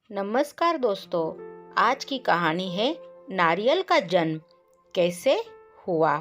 नमस्कार दोस्तों। आज की कहानी है नारियल का जन्म कैसे हुआ।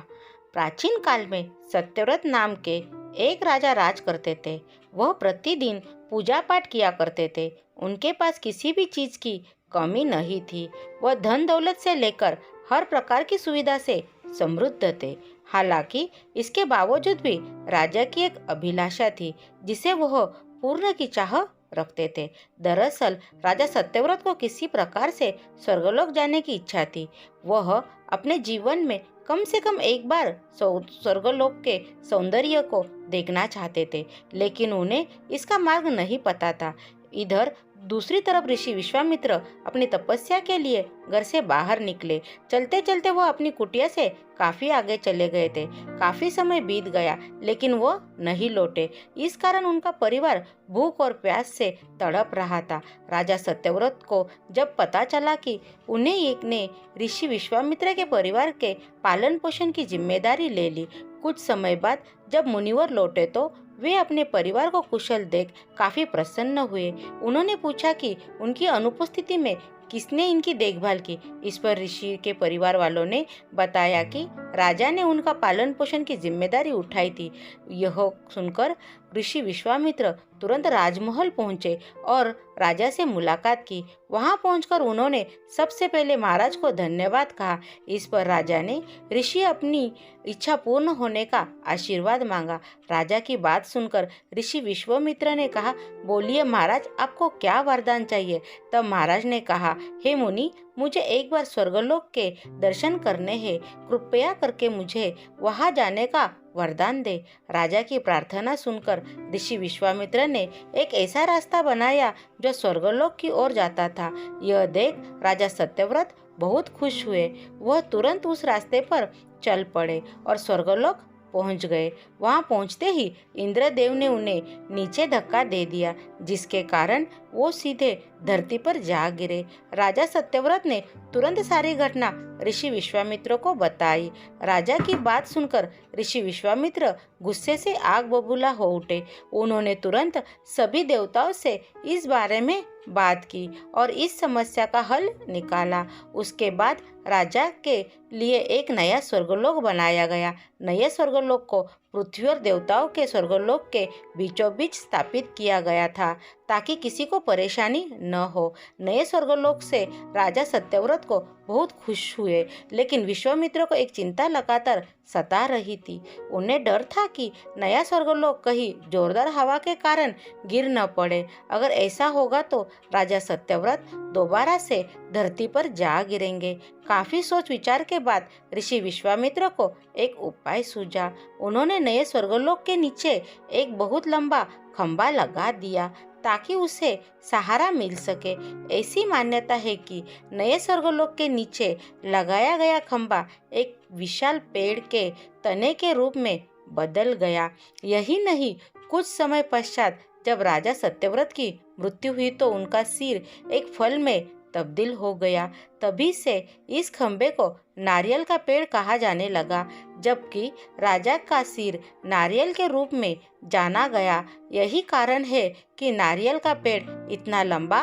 प्राचीन काल में सत्यव्रत नाम के एक राजा राज करते थे। वह प्रतिदिन पूजा पाठ किया करते थे। उनके पास किसी भी चीज़ की कमी नहीं थी। वह धन दौलत से लेकर हर प्रकार की सुविधा से समृद्ध थे। हालांकि इसके बावजूद भी राजा की एक अभिलाषा थी जिसे वह पूर्ण की चाह रखते थे। दरअसल राजा सत्यव्रत को किसी प्रकार से स्वर्गलोक जाने की इच्छा थी। वह अपने जीवन में कम से कम एक बार स्वर्गलोक के सौंदर्य को देखना चाहते थे, लेकिन उन्हें इसका मार्ग नहीं पता था। इधर दूसरी तरफ ऋषि विश्वामित्र अपनी तपस्या के लिए घर से बाहर निकले। चलते चलते वह अपनी कुटिया से काफी आगे चले गए थे। काफी समय बीत गया लेकिन वो नहीं लौटे। इस कारण उनका परिवार भूख और प्यास से तड़प रहा था। राजा सत्यव्रत को जब पता चला कि उन्हें एक ने ऋषि विश्वामित्र के परिवार के पालन पोषण की जिम्मेदारी ले ली। कुछ समय बाद जब मुनिवर लौटे तो वे अपने परिवार को कुशल देख काफी प्रसन्न हुए। उन्होंने पूछा कि उनकी अनुपस्थिति में किसने इनकी देखभाल की। इस पर ऋषि के परिवार वालों ने बताया कि राजा ने उनका पालन पोषण की जिम्मेदारी उठाई थी। यह सुनकर ऋषि विश्वामित्र तुरंत राजमहल पहुंचे और राजा से मुलाकात की। वहां पहुंचकर उन्होंने सबसे पहले महाराज को धन्यवाद कहा। इस पर राजा ने ऋषि अपनी इच्छा पूर्ण होने का आशीर्वाद मांगा। राजा की बात सुनकर ऋषि विश्वामित्र ने कहा, बोलिए महाराज, आपको क्या वरदान चाहिए। तब महाराज ने कहा, हे मुनि, मुझे एक बार स्वर्गलोक के दर्शन करने हैं। कृपया करके मुझे वहां जाने का वरदान दे। राजा की प्रार्थना सुनकर ऋषि विश्वामित्र ने एक ऐसा रास्ता बनाया जो स्वर्गलोक की ओर जाता था। यह देख राजा सत्यव्रत बहुत खुश हुए। वह तुरंत उस रास्ते पर चल पड़े और स्वर्गलोक पहुंच गए। वहां पहुंचते ही इंद्रदेव ने उन्हें नीचे धक्का दे दिया, जिसके कारण वो सीधे धरती पर जा गिरे। राजा सत्यव्रत ने तुरंत सारी घटना ऋषि विश्वामित्र को बताई। राजा की बात सुनकर ऋषि विश्वामित्र गुस्से से आग बबूला हो उठे। उन्होंने तुरंत सभी देवताओं से इस बारे में बात की और इस समस्या का हल निकाला। उसके बाद राजा के लिए एक नया स्वर्गलोक बनाया गया। नए स्वर्गलोक को पृथ्वी और देवताओं के स्वर्गलोक के बीचों बीच स्थापित किया गया था ताकि किसी को परेशानी न हो। नए स्वर्गलोक से राजा सत्यव्रत को बहुत खुश हुए, लेकिन विश्वामित्र को एक चिंता लगातार सता रही थी। उन्हें डर था कि नया स्वर्गलोक कहीं जोरदार हवा के कारण गिर न पड़े। अगर ऐसा होगा तो राजा सत्यव्रत दोबारा से धरती पर जा गिरेंगे। काफी सोच विचार के बाद ऋषि विश्वामित्र को एक उपाय सूझा। उन्होंने नए स्वर्गलोक के नीचे एक बहुत लंबा खंभा लगा दिया ताकि उसे सहारा मिल सके। ऐसी मान्यता है कि नए स्वर्गलोक के नीचे लगाया गया खंभा एक विशाल पेड़ के तने के रूप में बदल गया। यही नहीं, कुछ समय पश्चात जब राजा सत्यव्रत की मृत्यु हुई तो उनका सिर एक फल में तब्दील हो गया। तभी से इस खंबे को नारियल का पेड़ कहा जाने लगा, जबकि राजा का सिर नारियल के रूप में जाना गया। यही कारण है कि नारियल का पेड़ इतना लंबा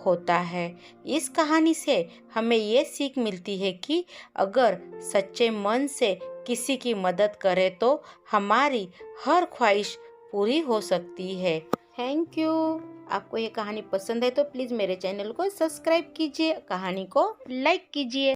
होता है। इस कहानी से हमें ये सीख मिलती है कि अगर सच्चे मन से किसी की मदद करें तो हमारी हर ख्वाहिश पूरी हो सकती है। Thank you. आपको ये कहानी पसंद है तो प्लीज़ मेरे चैनल को सब्सक्राइब कीजिए, कहानी को लाइक कीजिए।